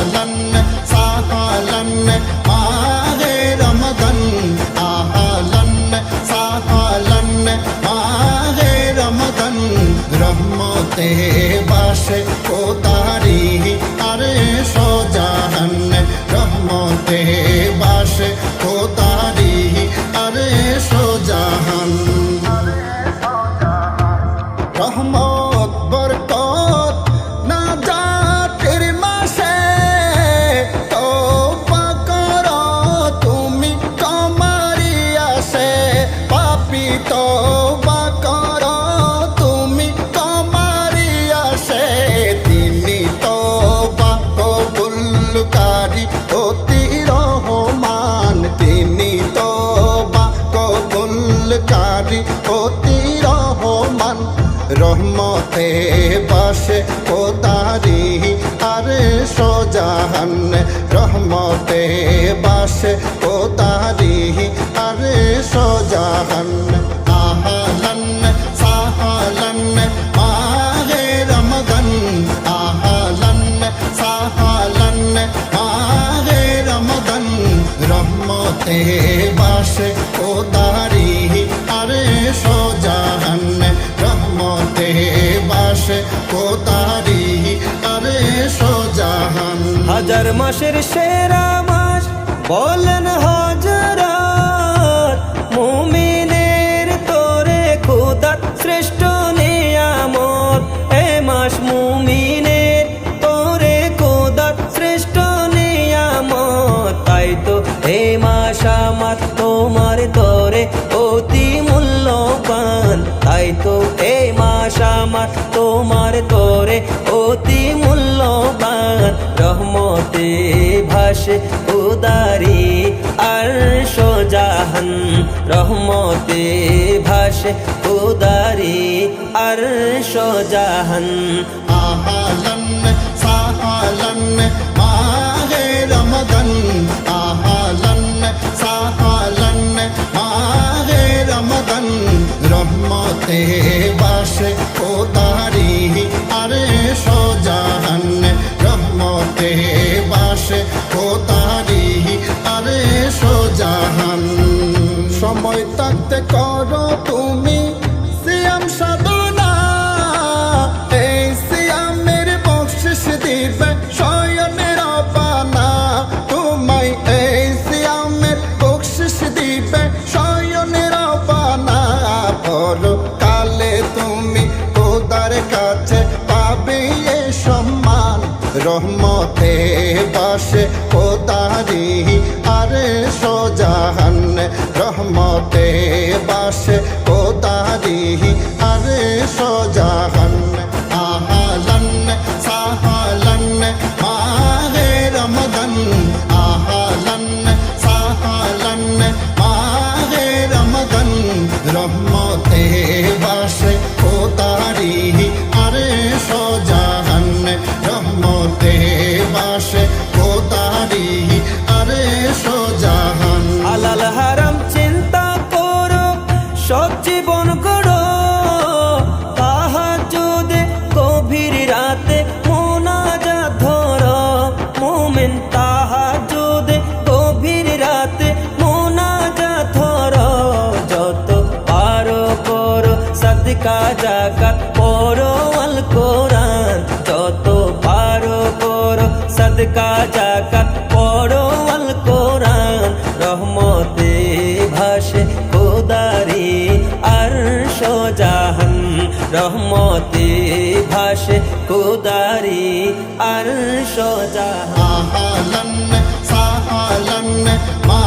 আহলান সাহলান মাহে রমজান, আহলান সাহলান মাহে রমজান। রহমতে বাসে কোতারি আরে সোজাহান, রহমতে বাসে কোতারি আরে সোজাহান। রহমত বরকত নাজাতের মাসে তওবা করো তুমি তোমারই আসে, পাপী তওবা করো তুমি তোমারই আসে। তিনি তওবা কবুলকারী অতি রহমান, তিনি তওবা কবুলকারী অতি রহমান। রহমতে বাসে কোতারি আরে সোজাহান, রহমতে বাসে কোতারি আরে সোজাহান। আহলান সাহলান মাহে রমজান, আহলান সাহলান মাহে রমজান। রহমতে বাসে কোতারি আরে সোজাহান, রহমতে বাসে কোতারি আরে সোজাহান। হাজার মাসের সেরা মাস বলেন হযরত, মুমিনের তোরে খোদার শ্রেষ্ঠ নিয়ামত। এ মাস মুমিনের তোরে খোদার শ্রেষ্ঠ নিয়ামত। তাই তো এ মাস আমার তোমার তোরে অতি মূল্যবান, তাই তো এ মাস আমার তোমার তোরে অতি মূল্যবান। রহমতে ভাসে উদারি আরশ জাহান, রহমতে ভাসে উদারি আরশ জাহান। আহলান সাহলান মাহে রমজান, আহলান সাহলান মাহে রমজান। রহমতে বাসে কোতারি আরে সোজাহান, রহমতে বাসে কোতারি আরে সোজাহান। সময় থাকতে করো তুমি সিয়াম সাধনা, এই সিয়ামের বকশিশ দিবে স্বয়নের পানা। তোমায় এই সিয়ামের বকশিশ দিবে স্বয়নের পানা। পরকালে তুমি খোদার কাছে পাবে এ সম্মান। রহমতে বাসে কোতারি আরে সোজাহান, রহমতে বাসে কোতারি আরে সোজাহান। আহলান সাহলান মাহে রমজান, আহলান সাহলান মাহে রমজান। রহমতে বাসে কোতারি আরে সোজাহান, রহমতে বাসে কোতারি আরে সোজাহান। হালাল হারাম চিন্তা করো সব জীবন করো, তাহাজ্জুদে গভীর রাতে মোনাজাত ধরো। মুমিন তাহাজ্জুদে গভীর রাতে মোনাজাত ধরো। যত পারো করো সাদকা যাকাত পড়ো আল কোরআন, যত পারো করো সাদকা যাকাত পড়ো আল কোরআন। রহমতে ভাসে খোদারি আরশ জাহান, রহমতে ভাসে খোদারি আরশ জাহান। আহলান সাহলান মা